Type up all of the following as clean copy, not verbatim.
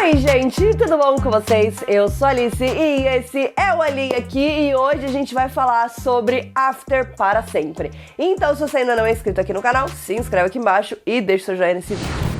Oi gente, tudo bom com vocês? Eu sou a Alice e esse é o Ali aqui e hoje a gente vai falar sobre After para sempre. Então se você ainda não é inscrito aqui no canal, se inscreve aqui embaixo e deixa seu joinha nesse vídeo.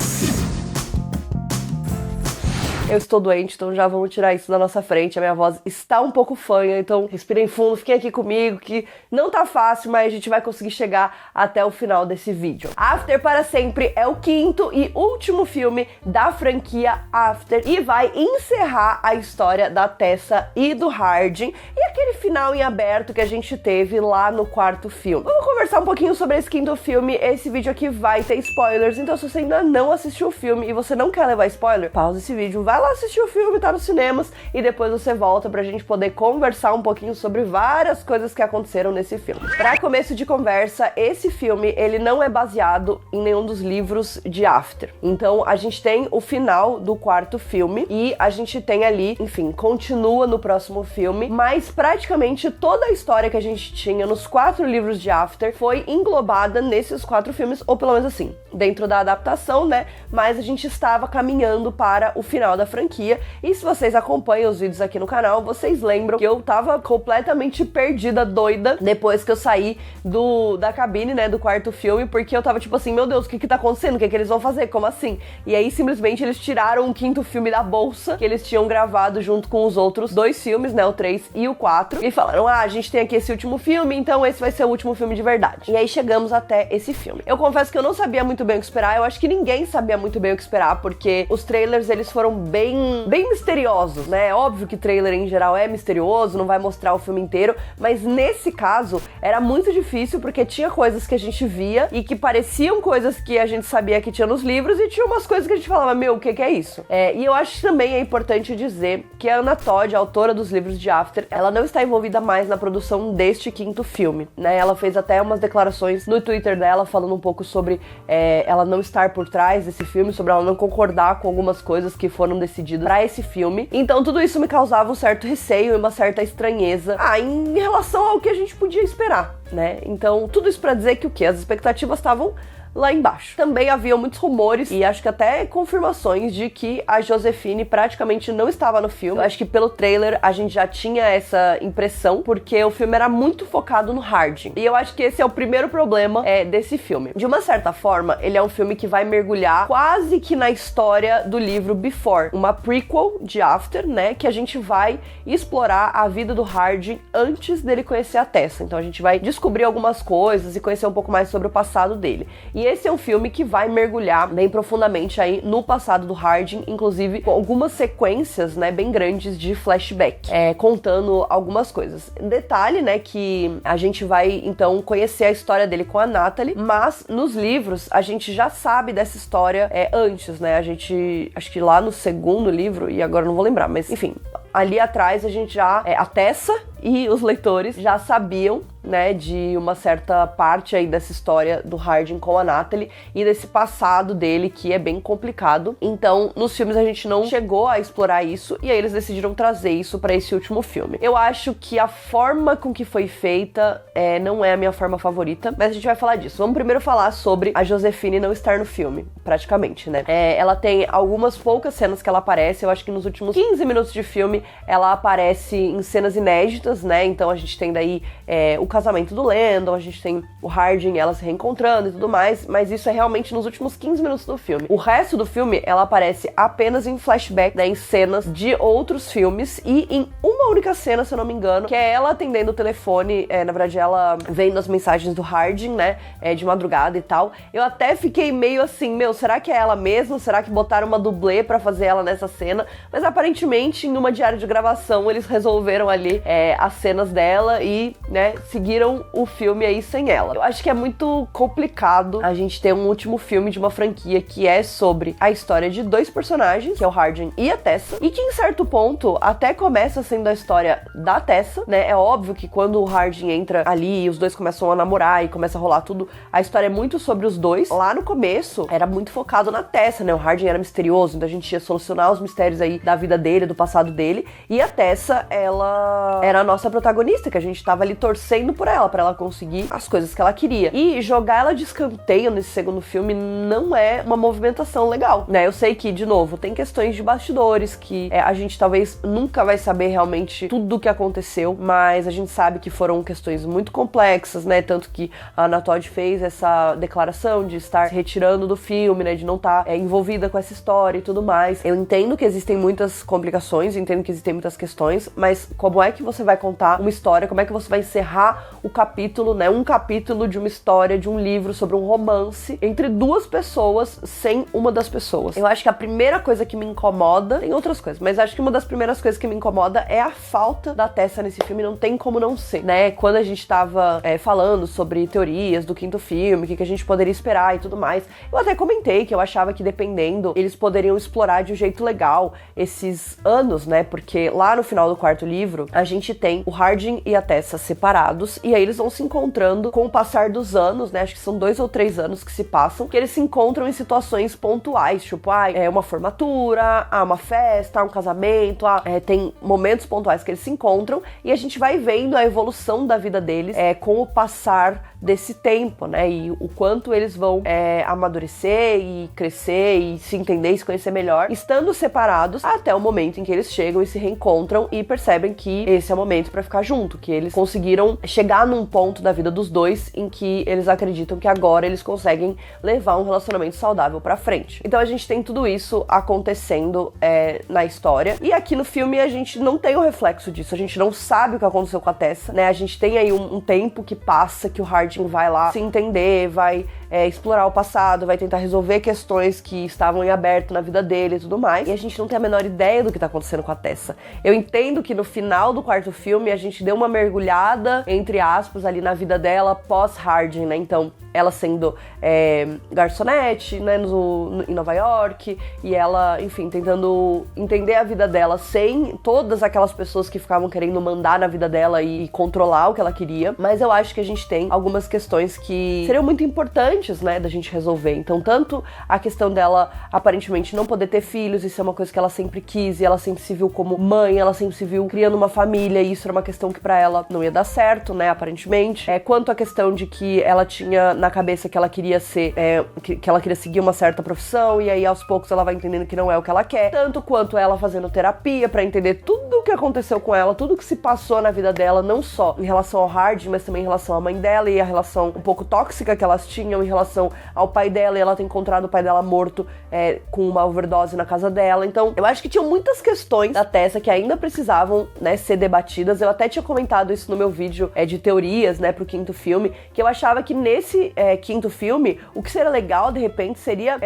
Eu estou doente, então já vamos tirar isso da nossa frente. A minha voz está um pouco fanha, então respirem fundo, fiquem aqui comigo, que não tá fácil, mas a gente vai conseguir chegar até o final desse vídeo. After para sempre é o quinto e último filme da franquia After e vai encerrar a história da Tessa e do Hardin e aquele final em aberto que a gente teve lá no quarto filme. Vamos conversar um pouquinho sobre esse quinto filme. Esse vídeo aqui vai ter spoilers, então se você ainda não assistiu o filme e você não quer levar spoiler, pausa esse vídeo, vai lá assistir o filme, tá nos cinemas, e depois você volta pra gente poder conversar um pouquinho sobre várias coisas que aconteceram nesse filme. Pra começo de conversa, esse filme, ele não é baseado em nenhum dos livros de After. Então, a gente tem o final do quarto filme, e a gente tem ali, enfim, continua no próximo filme, mas praticamente toda a história que a gente tinha nos 4 livros de After foi englobada nesses 4 filmes, ou pelo menos assim, dentro da adaptação, né? Mas a gente estava caminhando para o final da franquia, e se vocês acompanham os vídeos aqui no canal, vocês lembram que eu tava completamente perdida, doida, depois que eu saí da cabine, né, do quarto filme, porque eu tava tipo assim, meu Deus, o que tá acontecendo? O que eles vão fazer? Como assim? E aí, simplesmente, eles tiraram o quinto filme da bolsa, que eles tinham gravado junto com os outros 2 filmes, né, o 3 e o 4, e falaram, a gente tem aqui esse último filme, então esse vai ser o último filme de verdade. E aí chegamos até esse filme. Eu confesso que eu não sabia muito bem o que esperar, eu acho que ninguém sabia muito bem o que esperar, porque os trailers, eles foram bem misteriosos, né? É óbvio que trailer em geral é misterioso, não vai mostrar o filme inteiro, mas nesse caso era muito difícil porque tinha coisas que a gente via e que pareciam coisas que a gente sabia que tinha nos livros e tinha umas coisas que a gente falava, meu, o que é isso? E eu acho que também é importante dizer que a Anna Todd, a autora dos livros de After, ela não está envolvida mais na produção deste quinto filme, né? Ela fez até umas declarações no Twitter dela falando um pouco sobre ela não estar por trás desse filme, sobre ela não concordar com algumas coisas que foram decididas pra esse filme. Então tudo isso me causava um certo receio e uma certa estranheza em relação ao que a gente podia esperar, né? Então tudo isso pra dizer que o quê? As expectativas estavam lá embaixo. Também haviam muitos rumores e acho que até confirmações de que a Josephine praticamente não estava no filme. Eu acho que pelo trailer a gente já tinha essa impressão, porque o filme era muito focado no Hardin. E eu acho que esse é o primeiro problema desse filme. De uma certa forma, ele é um filme que vai mergulhar quase que na história do livro Before, uma prequel de After, né, que a gente vai explorar a vida do Hardin antes dele conhecer a Tessa. Então a gente vai descobrir algumas coisas e conhecer um pouco mais sobre o passado dele. E esse é um filme que vai mergulhar bem profundamente aí no passado do Hardin, inclusive com algumas sequências, né, bem grandes de flashback, contando algumas coisas. Detalhe, né, que a gente vai, então, conhecer a história dele com a Natalie, mas nos livros a gente já sabe dessa história antes, né, a gente, acho que lá no segundo livro, e agora não vou lembrar, mas enfim, ali atrás a gente já, a Tessa e os leitores já sabiam, né, de uma certa parte aí dessa história do Hardin com a Natalie e desse passado dele que é bem complicado. Então, nos filmes a gente não chegou a explorar isso e aí eles decidiram trazer isso pra esse último filme. Eu acho que a forma com que foi feita não é a minha forma favorita, mas a gente vai falar disso. Vamos primeiro falar sobre a Josephine não estar no filme, praticamente, né? Ela tem algumas poucas cenas que ela aparece, eu acho que nos últimos 15 minutos de filme ela aparece em cenas inéditas, né? Então a gente tem daí o casamento do Landon, a gente tem o Hardin, ela se reencontrando e tudo mais, mas isso é realmente nos últimos 15 minutos do filme. O resto do filme, ela aparece apenas em flashback, né, em cenas de outros filmes e em uma única cena, se eu não me engano, que é ela atendendo o telefone, na verdade ela vendo as mensagens do Hardin, né, de madrugada e tal. Eu até fiquei meio assim, meu, será que é ela mesma? Será que botaram uma dublê pra fazer ela nessa cena? Mas aparentemente, em uma diária de gravação, eles resolveram ali as cenas dela e, né, seguiram o filme aí sem ela. Eu acho que é muito complicado a gente ter um último filme de uma franquia que é sobre a história de 2 personagens, que é o Hardin e a Tessa, e que em certo ponto até começa sendo a história da Tessa, né? É óbvio que quando o Hardin entra ali e os dois começam a namorar e começa a rolar tudo, a história é muito sobre os dois. Lá no começo, era muito focado na Tessa, né? O Hardin era misterioso, então a gente ia solucionar os mistérios aí da vida dele, do passado dele. E a Tessa, ela era a nossa protagonista, que a gente tava ali torcendo por ela, pra ela conseguir as coisas que ela queria. E jogar ela de escanteio nesse segundo filme não é uma movimentação legal, né? Eu sei que, de novo, tem questões de bastidores que a gente talvez nunca vai saber realmente tudo o que aconteceu, mas a gente sabe que foram questões muito complexas, né? Tanto que a Anna Todd fez essa declaração de estar se retirando do filme, né? De não estar envolvida com essa história e tudo mais. Eu entendo que existem muitas complicações, entendo que existem muitas questões, mas como é que você vai contar uma história, como é que você vai encerrar o capítulo, né? Um capítulo de uma história, de um livro sobre um romance entre duas pessoas sem uma das pessoas. Eu acho que a primeira coisa que me incomoda, tem outras coisas, mas acho que uma das primeiras coisas que me incomoda é a falta da Tessa nesse filme, não tem como não ser, né? Quando a gente tava falando sobre teorias do quinto filme, o que a gente poderia esperar e tudo mais, eu até comentei que eu achava que dependendo, eles poderiam explorar de um jeito legal esses anos, né? Porque lá no final do quarto livro, a gente tem o Hardin e a Tessa separados, e aí eles vão se encontrando com o passar dos anos, né? Acho que são 2 ou 3 anos que se passam, que eles se encontram em situações pontuais, tipo, uma formatura, uma festa, um casamento, tem momentos pontuais que eles se encontram, e a gente vai vendo a evolução da vida deles com o passar desse tempo, né? E o quanto eles vão amadurecer e crescer e se entender e se conhecer melhor, estando separados até o momento em que eles chegam e se reencontram e percebem que esse é o momento pra ficar junto, que eles conseguiram chegar num ponto da vida dos dois em que eles acreditam que agora eles conseguem levar um relacionamento saudável pra frente. Então a gente tem tudo isso acontecendo na história, e aqui no filme a gente não tem o reflexo disso, a gente não sabe o que aconteceu com a Tessa, né? A gente tem aí um tempo que passa, que o Hardin vai lá se entender, vai explorar o passado, vai tentar resolver questões que estavam em aberto na vida dele e tudo mais, e a gente não tem a menor ideia do que tá acontecendo com a Tessa. Eu entendo que no final do quarto filme a gente deu uma mergulhada, entre aspas, ali na vida dela pós-Hardin, né? Então, ela sendo garçonete, né, em Nova York, e ela, enfim, tentando entender a vida dela sem todas aquelas pessoas que ficavam querendo mandar na vida dela e controlar o que ela queria. Mas eu acho que a gente tem algumas questões que seriam muito importantes, né, da gente resolver. Então, tanto a questão dela aparentemente não poder ter filhos, isso é uma coisa que ela sempre quis, e ela sempre se viu como mãe, ela sempre se viu criando uma família, e isso era uma questão que pra ela não ia dar certo, né, aparentemente. Quanto à questão de que ela tinha na cabeça que ela queria ser, que ela queria seguir uma certa profissão, e aí aos poucos ela vai entendendo que não é o que ela quer, tanto quanto ela fazendo terapia pra entender tudo o que aconteceu com ela, tudo que se passou na vida dela, não só em relação ao Hardin, mas também em relação à mãe dela, e a relação um pouco tóxica que elas tinham em relação ao pai dela, e ela ter encontrado o pai dela morto com uma overdose na casa dela. Então, eu acho que tinham muitas questões da Tessa que ainda precisavam, né, ser debatidas. Eu até tinha comentado isso no meu vídeo de teorias, né, pro quinto filme, que eu achava que nesse quinto filme, o que seria legal, de repente, seria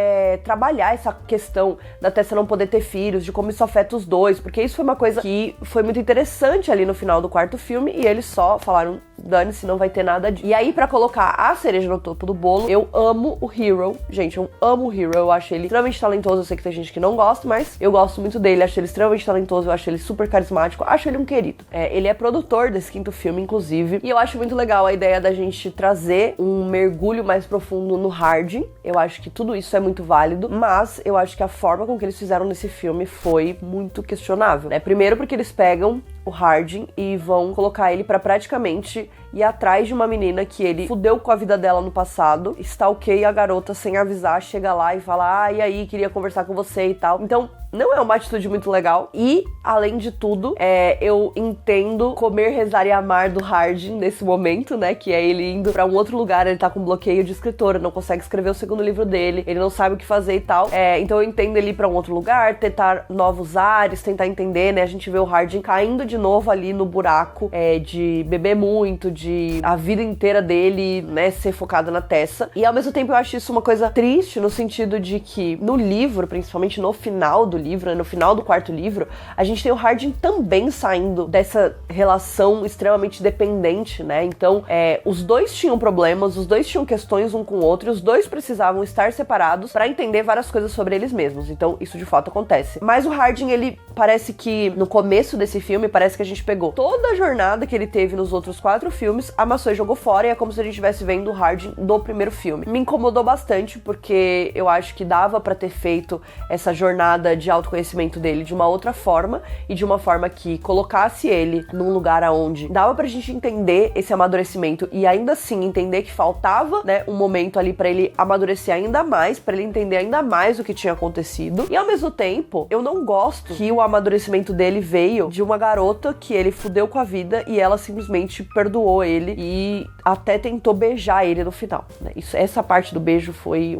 trabalhar essa questão da Tessa não poder ter filhos, de como isso afeta os dois, porque isso foi uma coisa que foi muito interessante ali no final do quarto filme, e eles só falaram, dane-se, não vai ter nada disso. E aí, pra colocar a cereja no topo do bolo, eu amo o Hero. Gente, eu amo o Hero, eu acho ele extremamente talentoso, eu sei que tem gente que não gosta, mas eu gosto muito dele, acho ele extremamente talentoso, eu acho ele super carismático, acho ele um querido. Ele é produtor desse quinto filme, inclusive, e eu acho muito legal a ideia da gente trazer um mergulho mais profundo no Hardin. Eu acho que tudo isso é muito válido, mas eu acho que a forma com que eles fizeram nesse filme foi muito questionável, né? Primeiro porque eles pegam o Hardin e vão colocar ele pra praticamente ir atrás de uma menina que ele fudeu com a vida dela no passado, stalkeia a garota sem avisar, chega lá e fala, e aí, queria conversar com você e tal. Então, não é uma atitude muito legal. E, além de tudo, eu entendo comer, rezar e amar do Hardin nesse momento, né? Que é ele indo pra um outro lugar, ele tá com bloqueio de escritora, não consegue escrever o segundo livro dele, ele não sabe o que fazer e tal. Então eu entendo ele ir pra um outro lugar, tentar novos ares, tentar entender, né? A gente vê o Hardin caindo de novo ali no buraco de beber muito, de a vida inteira dele, né, ser focado na Tessa. E ao mesmo tempo eu acho isso uma coisa triste, no sentido de que no livro, principalmente no final do livro, né, no final do quarto livro, a gente tem o Hardin também saindo dessa relação extremamente dependente, né? Então, os dois tinham problemas, os dois tinham questões um com o outro, e os dois precisavam estar separados pra entender várias coisas sobre eles mesmos. Então, isso de fato acontece. Mas o Hardin, ele parece que, no começo desse filme, parece parece que a gente pegou toda a jornada que ele teve nos outros 4 filmes, amassou e jogou fora, e é como se a gente estivesse vendo o Hardin do primeiro filme. Me incomodou bastante, porque eu acho que dava pra ter feito essa jornada de autoconhecimento dele de uma outra forma, e de uma forma que colocasse ele num lugar aonde dava pra gente entender esse amadurecimento, e ainda assim entender que faltava, né, um momento ali pra ele amadurecer ainda mais, pra ele entender ainda mais o que tinha acontecido. E ao mesmo tempo, eu não gosto que o amadurecimento dele veio de uma garota que ele fudeu com a vida e ela simplesmente perdoou ele e até tentou beijar ele no final, né? Essa parte do beijo foi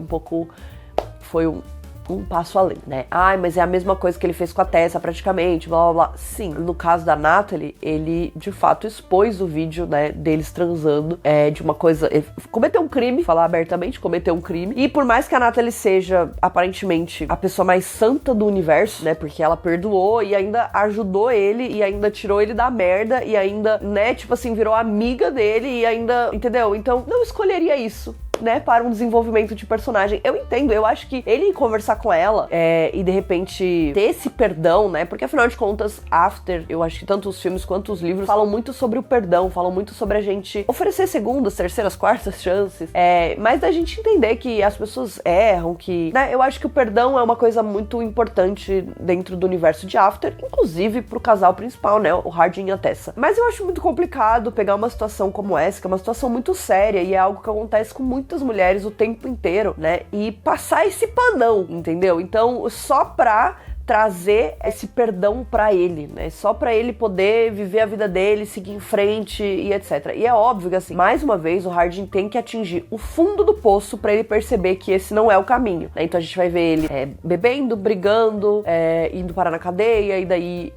um passo além, né? Ai, mas é a mesma coisa que ele fez com a Tessa, praticamente, blá, blá, blá. Sim, no caso da Natalie, ele, de fato, expôs o vídeo, né, deles transando, de uma coisa... Ele cometeu um crime, falar abertamente, cometeu um crime. E por mais que a Natalie seja, aparentemente, a pessoa mais santa do universo, né, porque ela perdoou e ainda ajudou ele, e ainda tirou ele da merda, e ainda, né, tipo assim, virou amiga dele, e ainda, entendeu? Então, não escolheria isso, né, para um desenvolvimento de personagem. Eu entendo, eu acho que ele conversar com ela e de repente ter esse perdão, né, porque afinal de contas, After, eu acho que tanto os filmes quanto os livros falam muito sobre o perdão, falam muito sobre a gente oferecer segundas, terceiras, quartas chances, mas da gente entender que as pessoas erram, que, né, eu acho que o perdão é uma coisa muito importante dentro do universo de After, inclusive pro casal principal, né, o Hardin e a Tessa. Mas eu acho muito complicado pegar uma situação como essa, que é uma situação muito séria e é algo que acontece com muitas mulheres o tempo inteiro, né? E passar esse panão, entendeu? Então, só pra trazer esse perdão pra ele, né? Só pra ele poder viver a vida dele, seguir em frente e etc. E é óbvio que, assim, mais uma vez, o Hardin tem que atingir o fundo do poço pra ele perceber que esse não é o caminho, né? Então a gente vai ver ele bebendo, brigando, indo parar na cadeia, e daí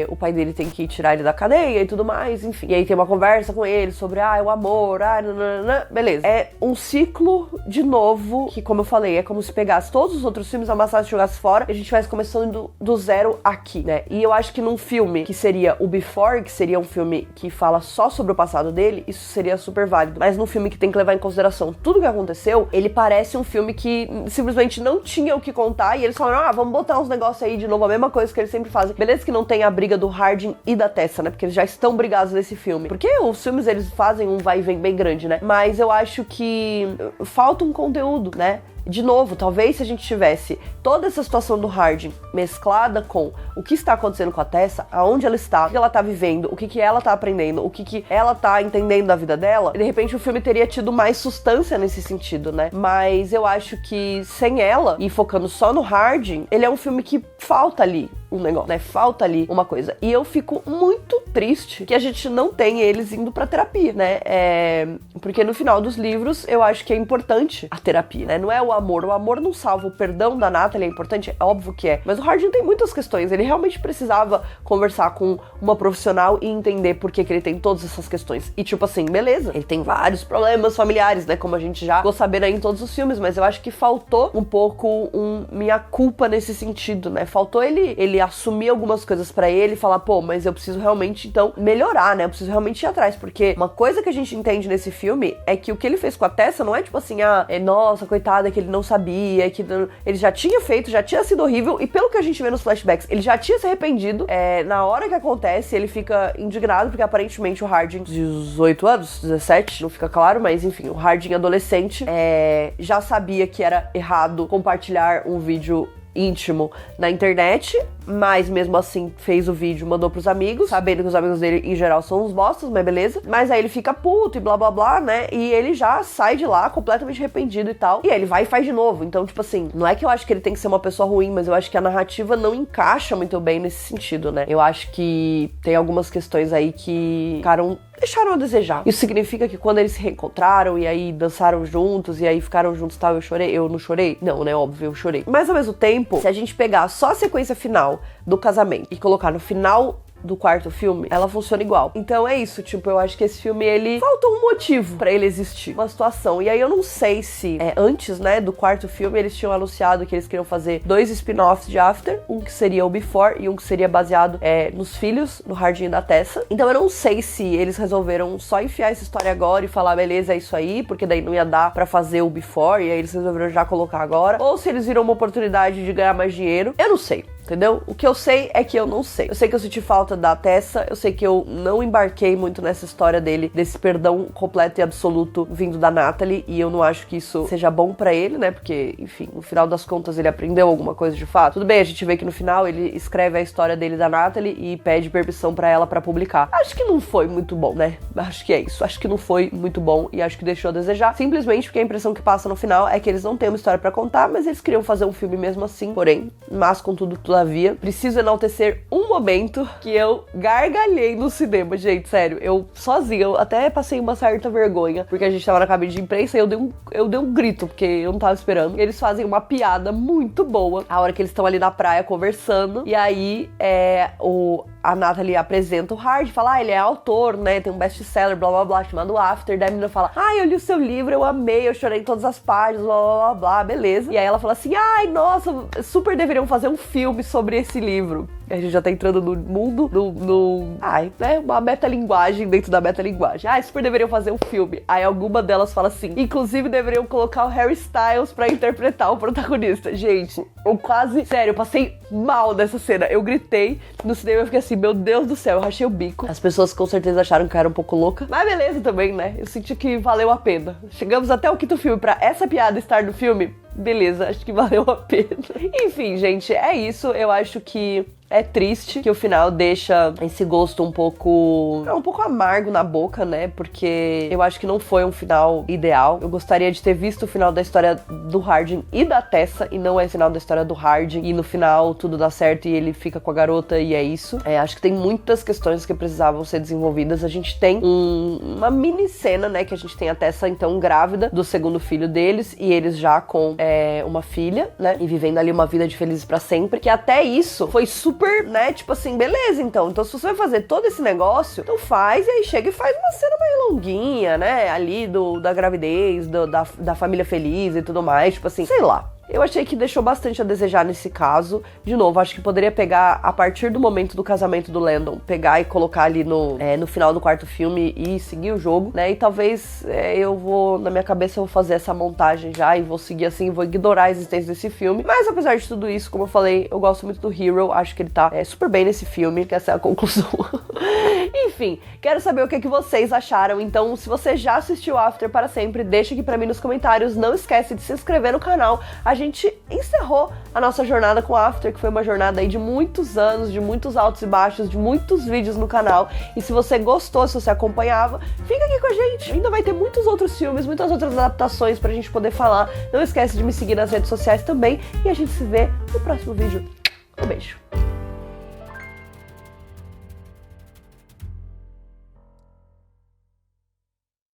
o pai dele tem que tirar ele da cadeia e tudo mais, enfim. E aí tem uma conversa com ele sobre, o amor, nananana, beleza. É um ciclo, de novo, que, como eu falei, é como se pegasse todos os outros filmes, amassasse e jogasse fora, e a gente vai começando do zero aqui, né? E eu acho que num filme que seria o Before, que seria um filme que fala só sobre o passado dele, isso seria super válido. Mas num filme que tem que levar em consideração tudo o que aconteceu, ele parece um filme que simplesmente não tinha o que contar, e eles falaram, vamos botar uns negócios aí de novo, a mesma coisa que eles sempre fazem. Beleza que não tem a briga do Hardin e da Tessa, né? Porque eles já estão brigados nesse filme. Porque os filmes, eles fazem um vai e vem bem grande, né? Mas eu acho que falta um conteúdo, né? De novo, talvez se a gente tivesse toda essa situação do Hardin mesclada com o que está acontecendo com a Tessa, aonde ela está, o que ela está vivendo, o que ela está aprendendo, o que ela está entendendo da vida dela, de repente o filme teria tido mais substância nesse sentido, né? Mas eu acho que sem ela, e focando só no Hardin, ele é um filme que falta ali um negócio, né? Falta ali uma coisa. E eu fico muito triste que a gente não tem eles indo pra terapia, né? Porque no final dos livros, eu acho que é importante a terapia, né? Não é o amor não salva. O perdão da Natalie é importante, é óbvio que é. Mas o Hardin tem muitas questões. Ele realmente precisava conversar com uma profissional e entender por que ele tem todas essas questões. E tipo assim, beleza, ele tem vários problemas familiares, né? Como a gente já ficou sabendo aí em todos os filmes, mas eu acho que faltou um pouco minha culpa nesse sentido, né? Faltou ele assumir algumas coisas pra ele e falar, pô, mas eu preciso realmente, então, melhorar, né? Eu preciso realmente ir atrás, porque uma coisa que a gente entende nesse filme é que o que ele fez com a Tessa não é tipo assim, nossa, coitada, que ele não sabia, que ele já tinha feito, já tinha sido horrível, e pelo que a gente vê nos flashbacks, ele já tinha se arrependido. Na hora que acontece, ele fica indignado, porque aparentemente o Hardin, 18 anos, 17, não fica claro, mas enfim, o Hardin adolescente, já sabia que era errado compartilhar um vídeo íntimo na internet, mas mesmo assim fez o vídeo, mandou pros amigos, sabendo que os amigos dele em geral são uns bostas, mas beleza. Mas aí ele fica puto e blá blá blá, né? E ele já sai de lá completamente arrependido e tal. E aí ele vai e faz de novo. Então, tipo assim, não é que eu acho que ele tem que ser uma pessoa ruim, mas eu acho que a narrativa não encaixa muito bem nesse sentido, né? Eu acho que tem algumas questões aí que deixaram a desejar. Isso significa que quando eles se reencontraram e aí dançaram juntos e aí ficaram juntos e tal, eu chorei? Eu não chorei? Não, né? Óbvio, eu chorei. Mas ao mesmo tempo, se a gente pegar só a sequência final do casamento e colocar no final do quarto filme, ela funciona igual. Então é isso, tipo, eu acho que esse filme, ele faltou um motivo pra ele existir, uma situação. E aí eu não sei se antes, né, do quarto filme, eles tinham anunciado que eles queriam fazer 2 spin-offs de After, um que seria o Before e um que seria baseado nos filhos, no Hardin da Tessa. Então eu não sei se eles resolveram só enfiar essa história agora e falar, beleza, é isso aí, porque daí não ia dar pra fazer o Before, e aí eles resolveram já colocar agora, ou se eles viram uma oportunidade de ganhar mais dinheiro, eu não sei. entendeu? O que eu sei é que eu não sei. Eu sei que eu senti falta da Tessa, eu sei que eu não embarquei muito nessa história dele, desse perdão completo e absoluto vindo da Natalie, e eu não acho que isso seja bom pra ele, né? Porque, enfim, no final das contas ele aprendeu alguma coisa de fato. Tudo bem, a gente vê que no final ele escreve a história dele da Natalie e pede permissão pra ela pra publicar. Acho que não foi muito bom, né? Acho que é isso. Acho que não foi muito bom e acho que deixou a desejar. Simplesmente porque a impressão que passa no final é que eles não têm uma história pra contar, mas eles queriam fazer um filme mesmo assim. Porém, mas contudo, todavia, preciso enaltecer um momento que eu gargalhei no cinema, gente, sério. Eu sozinha, eu até passei uma certa vergonha, porque a gente tava na cabine de imprensa e eu dei um grito, porque eu não tava esperando. Eles fazem uma piada muito boa a hora que eles estão ali na praia conversando, e aí a Natalie apresenta o Hard, fala, ele é autor, né, tem um best-seller, blá blá blá, chamado After. Daí a menina fala, eu li o seu livro, eu amei, eu chorei em todas as páginas, blá blá blá blá, beleza. E aí ela fala assim, nossa, super deveriam fazer um filme sobre esse livro. A gente já tá entrando no mundo né, uma metalinguagem dentro da metalinguagem. Super deveriam fazer um filme. Aí alguma delas fala assim, inclusive deveriam colocar o Harry Styles pra interpretar o protagonista. Gente, sério, eu passei mal nessa cena. Eu gritei no cinema, eu fiquei assim, meu Deus do céu, eu rachei o bico. As pessoas com certeza acharam que eu era um pouco louca, mas beleza também, né? Eu senti que valeu a pena. Chegamos até o quinto filme pra essa piada estar no filme. Beleza, acho que valeu a pena. Enfim, gente, é isso. Eu acho que é triste que o final deixa esse gosto um pouco amargo na boca, né? Porque eu acho que não foi um final ideal. Eu gostaria de ter visto o final da história do Hardin e da Tessa, e não é o final da história do Hardin, e no final tudo dá certo e ele fica com a garota e é isso. Acho que tem muitas questões que precisavam ser desenvolvidas. A gente tem uma mini cena, né? Que a gente tem a Tessa, então, grávida do segundo filho deles, e eles já com uma filha, né? E vivendo ali uma vida de felizes pra sempre, que até isso foi super, né? Tipo assim, beleza, então se você vai fazer todo esse negócio, então faz, e aí chega e faz uma cena mais longuinha, né? Ali da gravidez, da família feliz e tudo mais, tipo assim, sei lá. Eu achei que deixou bastante a desejar nesse caso. De novo, acho que poderia pegar, a partir do momento do casamento do Landon, pegar e colocar ali no final do quarto filme e seguir o jogo, né? E talvez na minha cabeça eu vou fazer essa montagem já e vou seguir assim, vou ignorar a existência desse filme. Mas apesar de tudo isso, como eu falei, eu gosto muito do Hero, acho que ele tá super bem nesse filme, que essa é a conclusão. Enfim, quero saber o que vocês acharam. Então, se você já assistiu After para sempre, deixa aqui pra mim nos comentários. Não esquece de se inscrever no canal. A gente encerrou a nossa jornada com After, que foi uma jornada aí de muitos anos, de muitos altos e baixos, de muitos vídeos no canal. E se você gostou, se você acompanhava, fica aqui com a gente. Ainda vai ter muitos outros filmes, muitas outras adaptações pra gente poder falar. Não esquece de me seguir nas redes sociais também. E a gente se vê no próximo vídeo. Um beijo.